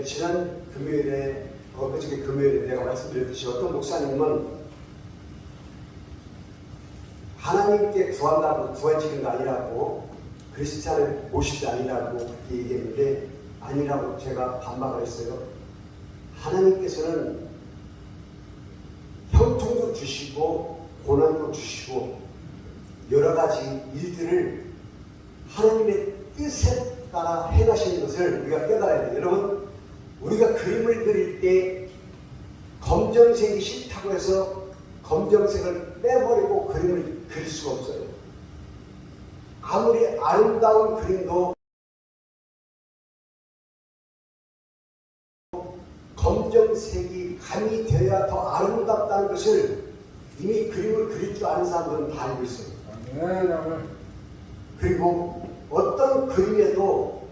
지난 금요일에 그저께 금요일에 내가 말씀드렸듯이 어떤 목사님은 하나님께 구한다고 구해지는 게 아니라고 그리스도를 모실 게 아니라고 그렇게 얘기했는데 아니라고 제가 반박을 했어요. 하나님께서는 형통도 주시고 고난도 주시고 여러 가지 일들을 하나님의 뜻에 따라 행하시는 것을 우리가 깨달아야 돼요. 여러분, 우리가 그림을 그릴 때 검정색이 싫다고 해서 검정색을 빼버리고 그림을 그릴 수가 없어요. 아무리 아름다운 그림도 검정색이 가미되어야 더 아름답다는 것을 이미 그림을 그릴 줄 아는 사람들은 다 알고 있어요. 그리고 어떤 그림에도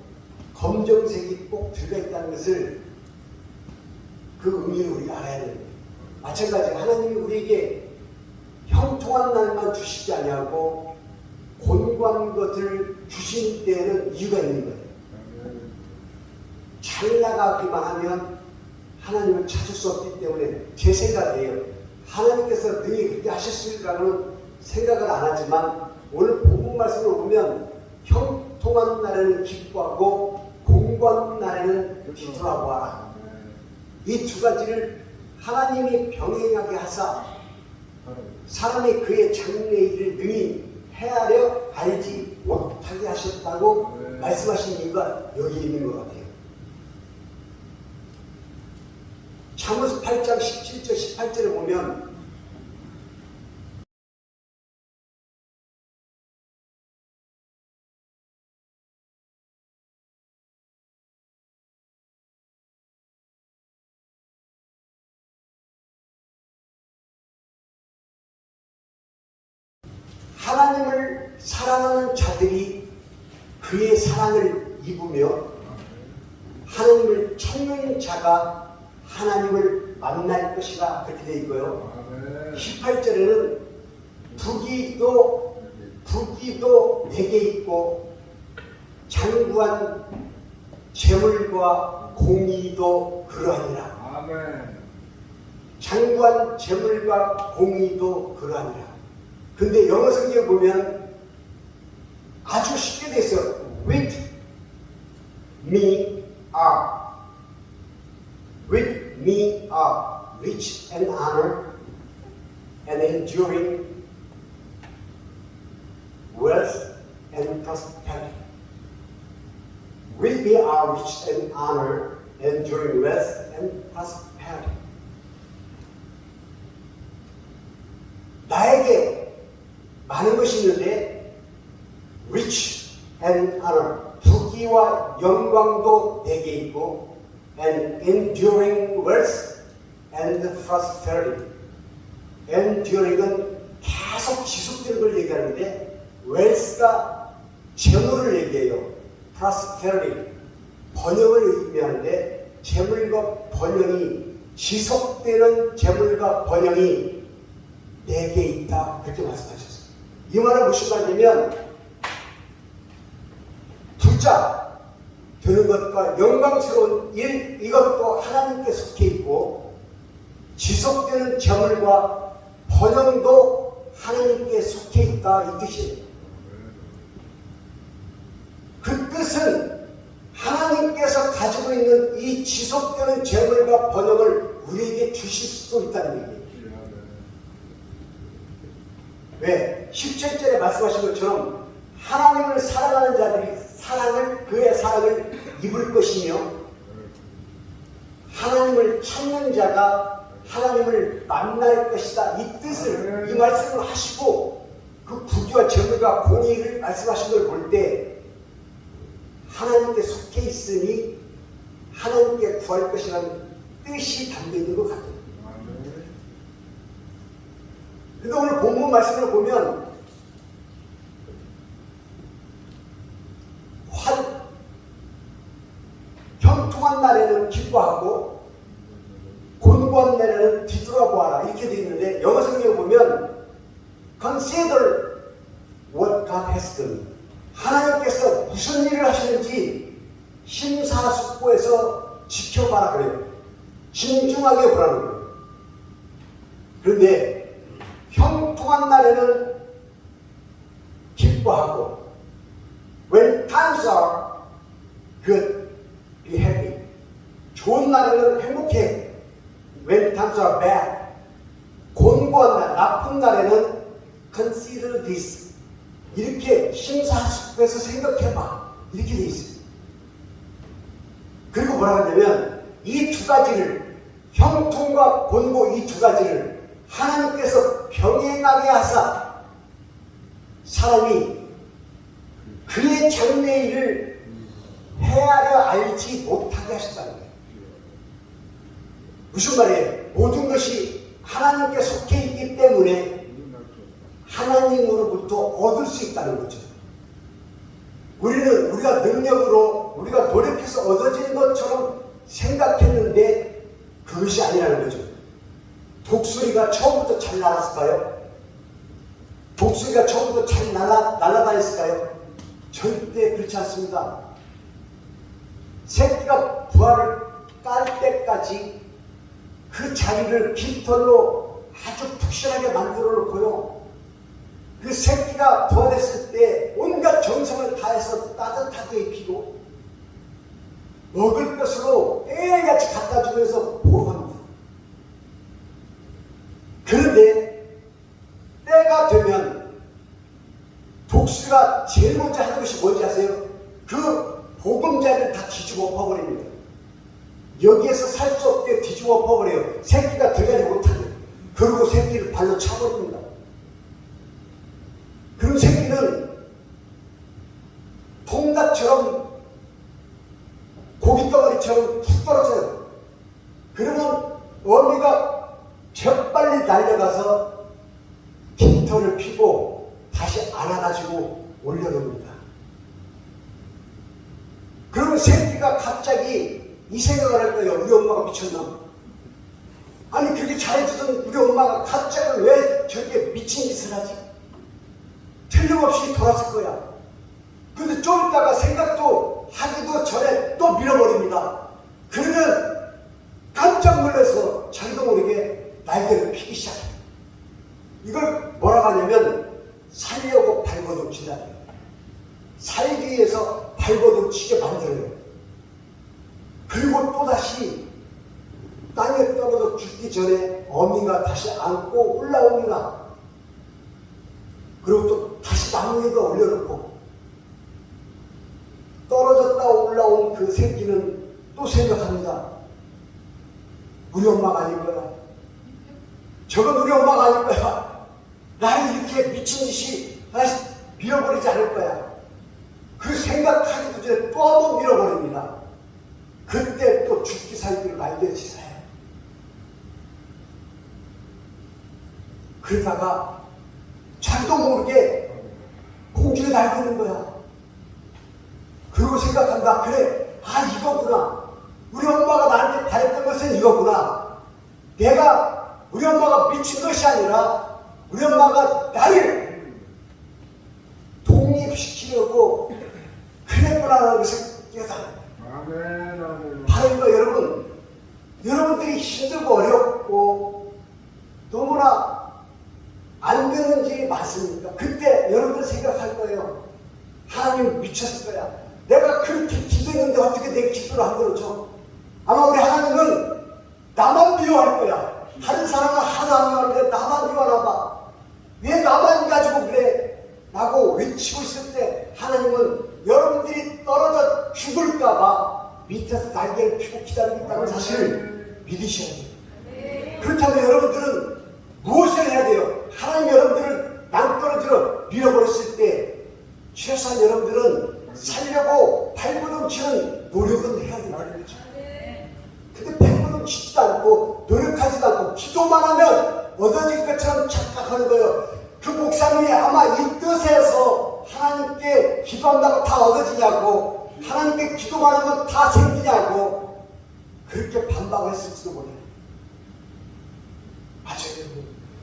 검정색이 꼭 들어있다는 것을 그 의미를 우리가 알아야 됩니다. 마찬가지로 하나님이 우리에게 형통한 날만 주시지 아니하고 곤고한 것을 주신 때에는 이유가 있는 거예요. 잘 나가기만 하면 하나님을 찾을 수 없기 때문에 제 생각이에요. 하나님께서 능히 그렇게 하셨을까라는 생각을 안 하지만 오늘 본문 말씀을 보면 형통한 날에는 기뻐하고 곤고한 날에는 뒤돌아보아라. 이 두 가지를 하나님이 병행하게 하사 사람이 그의 장래의 일을 능히 헤아려 알지 못하게 하셨다고 말씀하신 이유가 여기 있는 것 같아요. 잠언서 8장 17절 18절에 보면 하나님을 사랑하는 자들이 그의 사랑을 입으며 하나님을 찾는 자가 하나님을 만날 것이라 그렇게 되어 있고요. 18절에는 부귀도 내게 있고 장구한 재물과 공의도 그러하니라. 장구한 재물과 공의도 그러하니라. 근데 영어 성경에 보면 아주 쉽게 돼 있어요. With me are rich and honor and enduring wealth and prosperity. With me are rich and honor, enduring wealth and prosperity. 나에게 많은 것이 있는데 rich and honor, 부귀와 영광도 내게 있고 and enduring wealth and prosperity. enduring은 계속 지속되는 걸 얘기하는데 wealth가 재물을 얘기해요. prosperity, 번영을 의미하는데 재물과 번영이 지속되는 재물과 번영이 내게 있다 그렇게 말씀하셨어요. 이 말은 무슨 말이냐면 부자 되는 것과 영광스러운 일 이것도 하나님께 속해 있고 지속되는 재물과 번영도 하나님께 속해 있다 이 뜻이에요. 그 뜻은 하나님께서 가지고 있는 이 지속되는 재물과 번영을 우리에게 주실 수도 있다는 얘기예요. 왜? 17절에 말씀하신 것처럼 하나님을 사랑하는 자들이 그의 사랑을 입을 것이며 하나님을 찾는 자가 하나님을 만날 것이다. 이 뜻을, 이 말씀을 하시고 그 부귀와 재물과 공의를 말씀하신 걸 볼 때 하나님께 속해 있으니 하나님께 구할 것이라는 뜻이 담겨 있는 것 같아요. 근데 오늘 본문 말씀을 보면 형통한 날에는 기뻐하고 곤고한 날에는 뒤돌아보아라 이렇게 되어 있는데 영어 성경에 보면 Consider what God has done. 하나님께서 무슨 일을 하시는지 심사숙고해서 지켜봐라 그래요. 신중하게 보라는 거예요. 그런데 형통한 날에는 기뻐하고 when times are good, be happy. 좋은 날에는 행복해. when times are bad, 곤고한 날, 나쁜 날에는 consider this. 이렇게 심사숙고해서 생각해봐. 이렇게 돼 있어요. 그리고 뭐라고 하냐면 이 두 가지를, 형통과 곤고 이 두 가지를 하나님께서 병행하게 하사 사람이 그의 장래일을 헤아려 알지 못하게 하셨다는 거예요. 무슨 말이에요? 모든 것이 하나님께 속해 있기 때문에 하나님으로부터 얻을 수 있다는 거죠. 우리는 우리가 능력으로 우리가 노력해서 얻어지는 것처럼 생각했는데 그것이 아니라는 거죠. 독수리가 처음부터 잘 날았을까요? 독수리가 처음부터 잘 날아다녔을까요? 절대 그렇지 않습니다. 새끼가 부화를 깔 때까지 그 자리를 깃털로 아주 푹신하게 만들어 놓고요. 그 새끼가 부화됐을 때 온갖 정성을 다해서 따뜻하게 입히고 먹을 것으로 깨알같이 갖다 주면서 보호합니다. 그런데 때가 되면 독수리가 제일 먼저 하는 것이 뭔지 아세요? 그 보금자리를 다 뒤집어 엎어버립니다. 여기에서 살 수 없게 뒤집어 엎어버려요. 새끼가 들어가지 못하게. 그리고 새끼를 발로 차버립니다. 그럼 새끼는 통닭처럼 고깃덩어리처럼 툭 떨어져요. 그러면 어미가 재빨리 달려가서 깃털을 피고 다시 안아가지고 올려놓습니다. 그러면 새끼가 갑자기 이 생각을 할 거예요. 우리 엄마가 미쳤나? 아니 그렇게 잘해주던 우리 엄마가 갑자기 왜 저렇게 미친 짓을 하지? 틀림없이 돌았을 거야. 근데 좀 있다가 생각도 하기도 전에 또 밀어버립니다. 그러면 깜짝 놀라서 자기도 모르게 날개를 피기 시작해요. 이걸 뭐라고 하냐면 살려고 발버둥친다. 살기 위해서 발버둥치게 만들어요. 그리고 또다시 땅에 떨어져 죽기 전에 어미가 다시 안고 올라옵니다. 그리고 또 다시 나무 위에다 올려놓고 떨어졌다 올라온 그 새끼는 또 생각합니다. 우리 엄마가 아닐 거야. 저건 우리 엄마가 아닐 거야. 나를 이렇게 미친 짓이 다시 밀어버리지 않을 거야. 그 생각하기도 전에 또 한 번 밀어버립니다. 그때 또 죽기 살기를 말려치사요. 그러다가 자기도 모르게 공중에 날리는 거야. 그리고 생각한다. 그래, 아 이거구나. 우리 엄마가 나한테 바랬던 것은 이거구나. 내가 우리 엄마가 미친 것이 아니라 우리 엄마가 나를 독립시키려고 그랬구나라는 것을 깨달아요. 바로 이거 여러분, 여러분들이 힘들고 어렵고 너무나 안 되는 일이 많습니까? 그때 여러분들 생각할 거예요. 하나님 미쳤을 거야. 내가 그렇게 기도했는데 어떻게 내 기도를 안 들어줘? 아마 우리 하나님은 나만 미워할 거야. 다른 사람은 하나도 안 미워하는데 나만 미워하나 봐. 왜 나만 가지고 그래? 라고 외치고 있을 때 하나님은 여러분들이 떨어져 죽을까 봐 밑에서 날개를 펴고 기다리고 있다는 사실을 믿으셔야 돼요. 그렇다면 여러분들은 무엇을 해야 돼요? 하나님 여러분들을 낭떠러지로 밀어버렸을 때 최소한 여러분들은 살려고 발버둥치는 노력은 해야 된다는 거죠. 근데 발버둥치지도 않고 노력하지도 않고 기도만 하면 얻어질 것처럼 착각하는 거예요. 그 목사님이 아마 이 뜻에서 하나님께 기도한다고 다 얻어지냐고, 하나님께 기도만 하면 다 생기냐고 그렇게 반박했을지도 몰라요. 맞아요.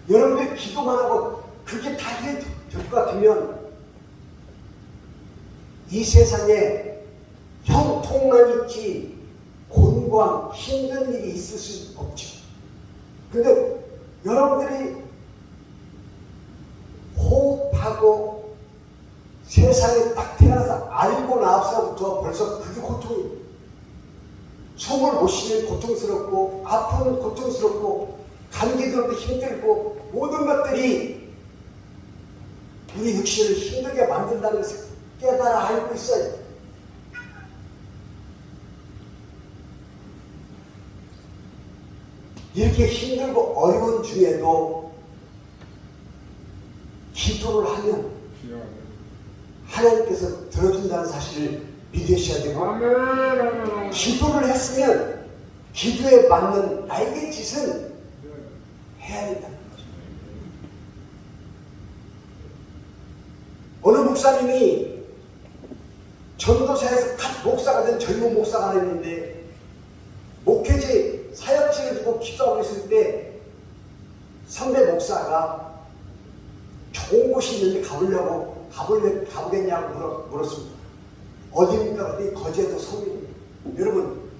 여러분들 기도만 하고 그게 다 될 것 같으면 이 세상에 형통만 있지 곤고한 힘든 일이 있을 수 없죠. 근데 여러분들이 호흡하고 세상에 딱 태어나서 알고 나서부터 벌써 그게 고통이에요. 숨을 못 쉬면 고통스럽고, 아프면 고통스럽고, 감기 들어도 힘들고, 모든 것들이 우리 육신을 힘들게 만든다는 것을 깨달아 알고 있어요. 이렇게 힘들고 어려운 중에도 기도를 하면 하나님께서 들어준다는 사실을 믿으셔야 되고, 기도를 했으면 기도에 맞는 나에게 짓은 해야 된다. 어느 목사님이 전도사에서 갓 목사가 된 젊은 목사가 있는데, 목회지 사역지를 두고 기도하고 있을 때 선배 목사가 좋은 곳이 있는데 가보겠냐고 물었습니다. 어디입니까? 그랬더니 거제도 섬입니다. 여러분,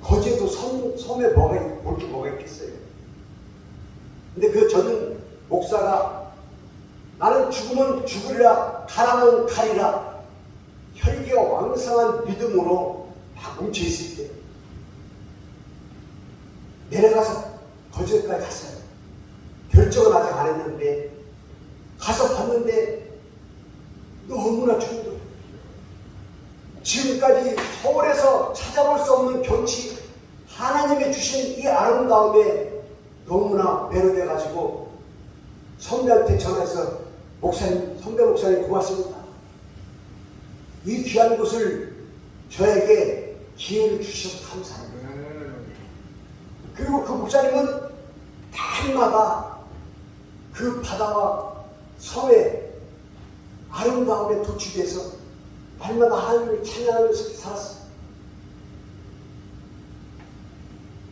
거제도 섬에 볼 게 뭐가 있겠어요? 근데 그 젊은 목사가 나는 죽으면 죽으리라, 가라면 가리라, 혈기가 왕성한 믿음으로 막 뭉쳐있을 때 내려가서 거제도까지 갔어요. 결정은 아직 안 했는데 가서 봤는데 너무나 좋은 거예요. 지금까지 서울에서 찾아볼 수 없는 경치, 하나님이 주신 이 아름다움에 너무나 매료돼가지고 선배한테 전화해서 목사님, 선배 목사님 고맙습니다. 이 귀한 곳을 저에게 기회를 주셔서 감사합니다. 그리고 그 목사님은 날마다 그 바다와 섬의 아름다움에 도취돼서 날마다 하나님을 찬양하면서 살았어요.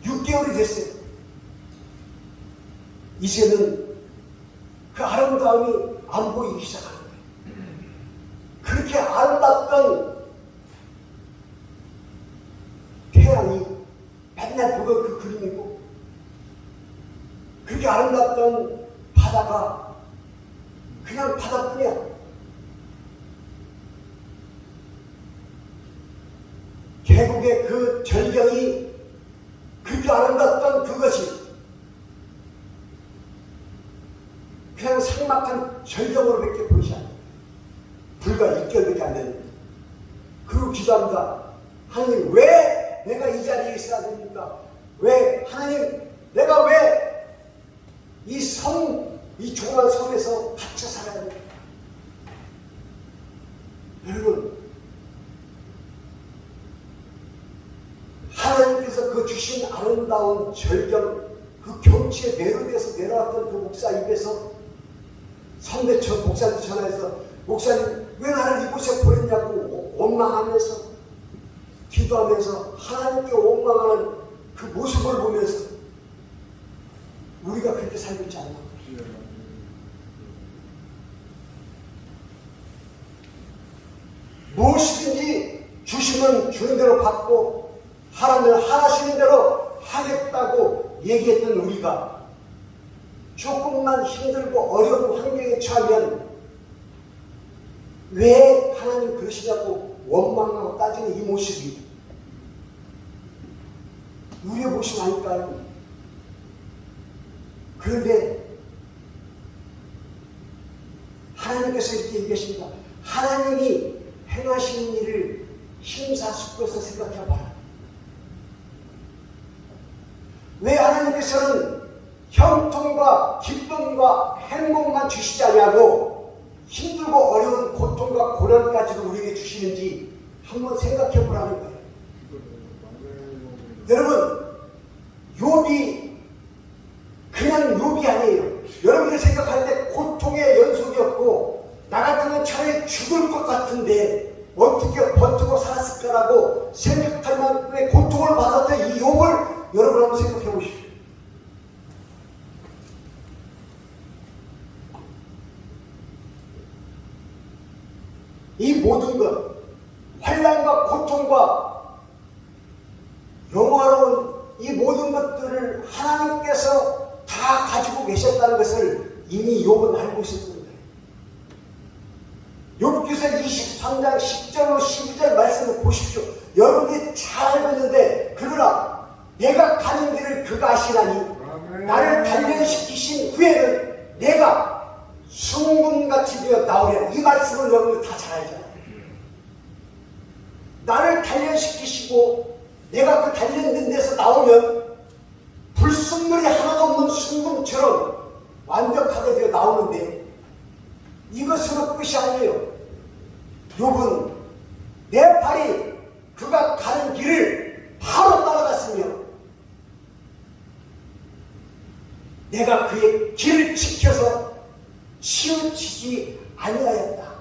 6개월이 됐어요. 이제는 그 아름다움이 안 보이기 시작하는 거예요. 그렇게 아름답던 태양이 맨날 보던 그 그림이고, 그렇게 아름답던 바다가 그냥 바다뿐이야. 계곡의 그 절경이 그렇게 아름답던 그것이 그냥 삭막한 절경으로밖에 보이지 않아요. 불과 6개월밖에 안 되는데. 그리고 기도합니다. 하나님, 왜 내가 이 자리에 있어야 됩니까? 왜 하나님, 내가 왜 이 조그만 섬에서 갇혀 살아야 됩니까? 여러분, 하나님께서 그 주신 아름다운 절경, 그 경치에 매료돼서 내려왔던 그 목사 입에서 선배 목사한테 전화해서, 목사님 왜 나를 이곳에 보냈냐고 원망하면서 기도하면서 하나님께 원망하는 그 모습을 보면서 우리가 그렇게 살고 있지 않나? 무엇이든지 주시면 주는 대로 받고 하라면 하시는 대로 하겠다고 얘기했던 우리가 조금만 힘들고 어려운 환경에 처하면 왜 하나님 그러시냐고 원망하고 따지는 이 모습이 우리의 모습 아닐까요? 그런데 하나님께서 이렇게 얘기하십니다. 하나님이 행하시는 일을 심사숙고해서 생각해봐라. 왜 하나님께서는 형통과 기쁨과 행복만 주시지 않냐고 힘들고 어려운 고통과 고난까지도 우리에게 주시는지 한번 생각해 보라는 거예요. 여러분, 욥이 그냥 욥이 아니에요. 여러분들이 생각할 때 고통의 연속이었고 나 같으면 차라리 죽을 것 같은데 어떻게 버티고 살았을까라고 생각할 만큼의 고통을 받았던 이 욥을 여러분 한번 생각해 보십시오. 이 모든 것, 환난과 고통과 영화로운 이 모든 것들을 하나님께서 다 가지고 계셨다는 것을 이미 욥은 알고 있었던 거예요. 욥기서 23장 10절로 12절 말씀을 보십시오. 여러분이 잘 알고 있는데 그러나 내가 가는 길을 그가 아시나니 나를 단련시키신 후에는 내가 순금같이 되어 나오리라. 이 말씀을 여러분들 다 잘 알잖아요. 나를 단련시키시고 내가 그 단련된 데서 나오면 불순물이 하나도 없는 순금처럼 완벽하게 되어 나오는데 이것으로 끝이 아니에요. 욥은 내 팔이 그가 가는 길을 바로 따라갔으며 내가 그의 길을 지켜서 치우치지 아니하였다.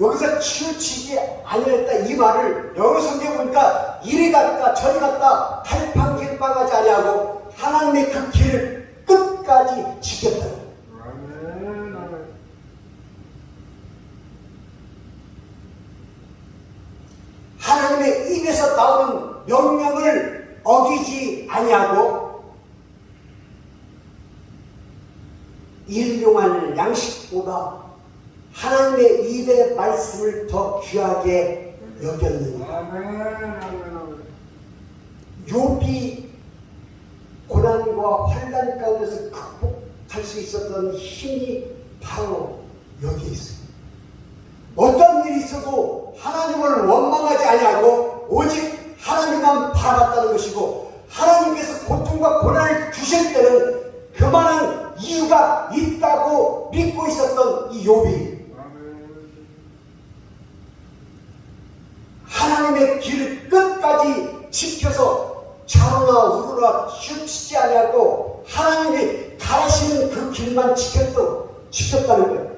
여기서 치우치지 아니하였다 이 말을 영어 성경에 보니까 이리 갔다 저리 갔다 갈팡질팡하지 아니하고 하나님의 그 길을 끝까지 지켰다. 하나님의 입에서 나오는 명령을 어기지 아니하고 일용할 양식보다 하나님의 입의 말씀을 더 귀하게 여겼느니라. 욥이 고난과 환난 가운데서 극복할 수 있었던 힘이 바로 여기에 있습니다. 어떤 일이 있어도 하나님을 원망하지 아니하고 오직 하나님만 바라봤다는 것이고 하나님께서 고통과 고난을 주실 때는 그만한 이유가 있다고 믿고 있었던 이 욥이 하나님의 길을 끝까지 지켜서 좌우나 우루나 휘치지 아니하고 하나님이 가시는 그 길만 지켰다는 거예요.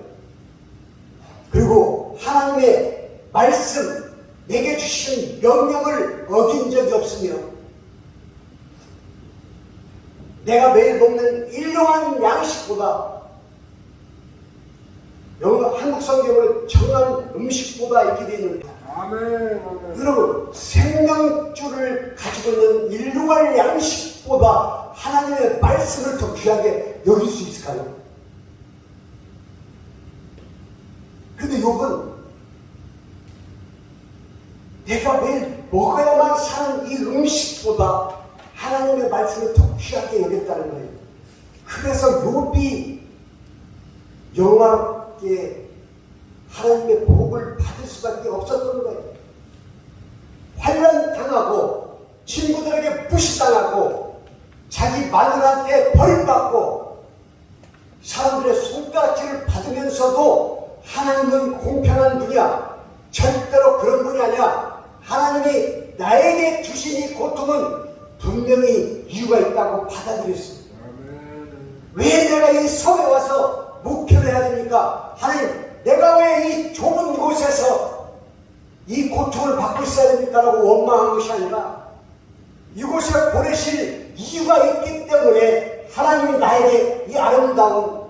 그리고 하나님의 말씀, 내게 주신 명령을 어긴 적이 없으며 내가 매일 먹는 일용한 양식보다 한국 성경은 정한 음식보다 이렇게 되어 있는데 여러분 생명줄을 가지고 있는 일용할 양식보다 하나님의 말씀을 더 귀하게 여길 수 있을까요? 근데 욥은 내가 매일 먹어야만 사는 이 음식보다 하나님의 말씀을 더 귀하게 여겼다는 거예요. 그래서 욥이 영화롭게 하나님의 복을 받을 수밖에 없었던 거예요. 환난 당하고 친구들에게 무시당하고 자기 마누라한테 버림받고 사람들의 손가락질을 받으면서도 하나님은 공평한 분이야. 절대로 그런 분이 아니야. 하나님이 나에게 주신 이 고통은 분명히 이유가 있다고 받아들였습니다. 왜 내가 이 섬에 와서 목회를 해야 됩니까? 하나님, 내가 왜 이 좁은 곳에서 이 고통을 받고 있어야 됩니까? 라고 원망한 것이 아니라 이곳에 보내실 이유가 있기 때문에 하나님이 나에게 이 아름다운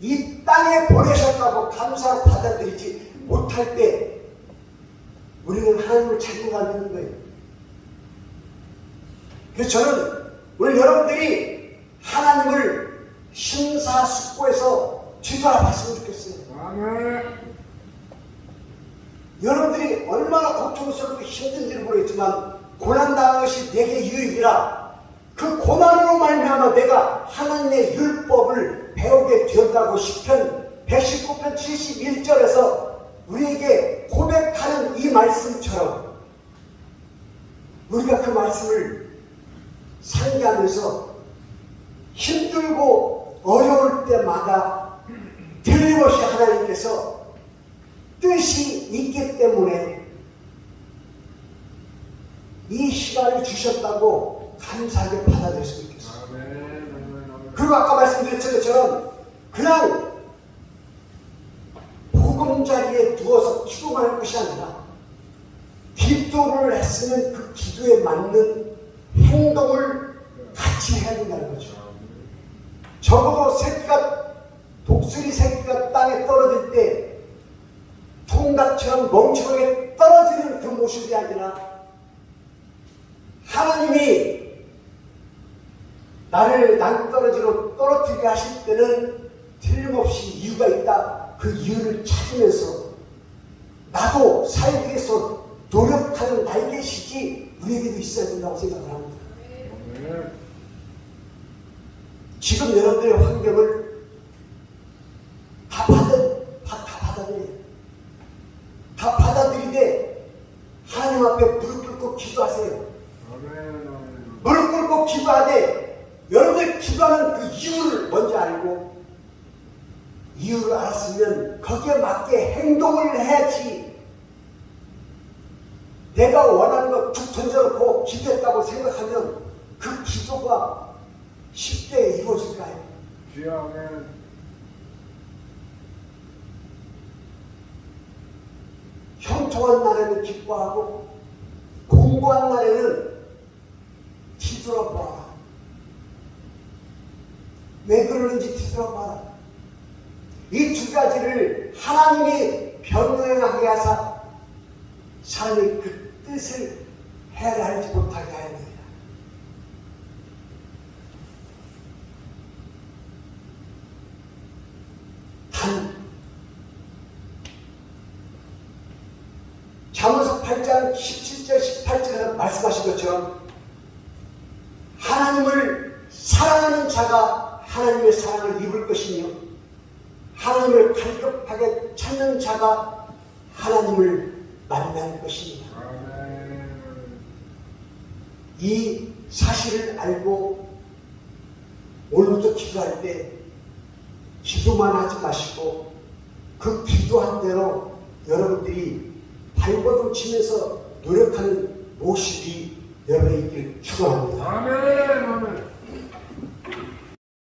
이 땅에 보내셨다고 감사로 받아들이지 못할 때 우리는 하나님을 잘못 알는 거예요. 그래서 저는 오늘 여러분들이 하나님을 심사숙고해서 뒤돌아봤으면 좋겠어요. 여러분들이 얼마나 고통스럽고 힘든지를 모르겠지만 고난당한 것이 내게 유익이라 그 고난으로 말미암아 내가 하나님의 율법을 배우게 되었다고 시편 119편 71절에서 우리에게 고백하는 이 말씀처럼 우리가 그 말씀을 상기하면서 힘들고 어려울 때마다 틀림없이 하나님께서 뜻이 있기 때문에 이 시간을 주셨다고 감사하게 받아들였으면 좋겠어요. 그리고 아까 말씀드렸던 것처럼 그냥 보금자리에 누워서 기도만 할 것이 아니라 기도를 했으면 그 기도에 맞는 행동을 같이 해야 된다는 거죠. 적어도 독수리 새끼가 땅에 떨어질 때 통닭처럼 멍청하게 떨어지는 그 모습이 아니라 하나님이 나를 낭떠러지로 떨어뜨리게 하실 때는 틀림없이 이유가 있다. 그 이유를 찾으면서 나도 살기 위해서 노력하는 날개식이 우리에게도 있어야 된다고 생각을 합니다. 지금 여러분들의 환경을 다 받아들여요. 다 받아들이되 하나님 앞에 무릎 꿇고 기도하세요. 무릎 꿇고 기도하되 여러분들 기도하는 그 이유를 먼저 알고 이유를 알았으면 거기에 맞게 행동을 해야지. 내가 원하는 거 툭 던져놓고 기도했다고 생각하면 그 기도가 쉽게 이루어질까요? 형통한 날에는 기뻐하고 공고한 날에는 뒤돌아봐. 왜 그러는지 뒤돌아봐. 이 두 가지를 하나님이 변명하게 하사 사람이 그 뜻을 헤아리지 못하게 하야 됩니다. 잠언서 8장 17절 18절에 말씀하신 것처럼 하나님을 사랑하는 자가 하나님의 사랑을 입을 것이며 하나님을 갈급하게 찾는 자가 하나님을 만날 것입니다. 이 사실을 알고 오늘부터 기도할 때 기도만 하지 마시고 그 기도한 대로 여러분들이 발버둥 치면서 노력하는 모습이 여러분의 있기를 축원합니다. 아멘.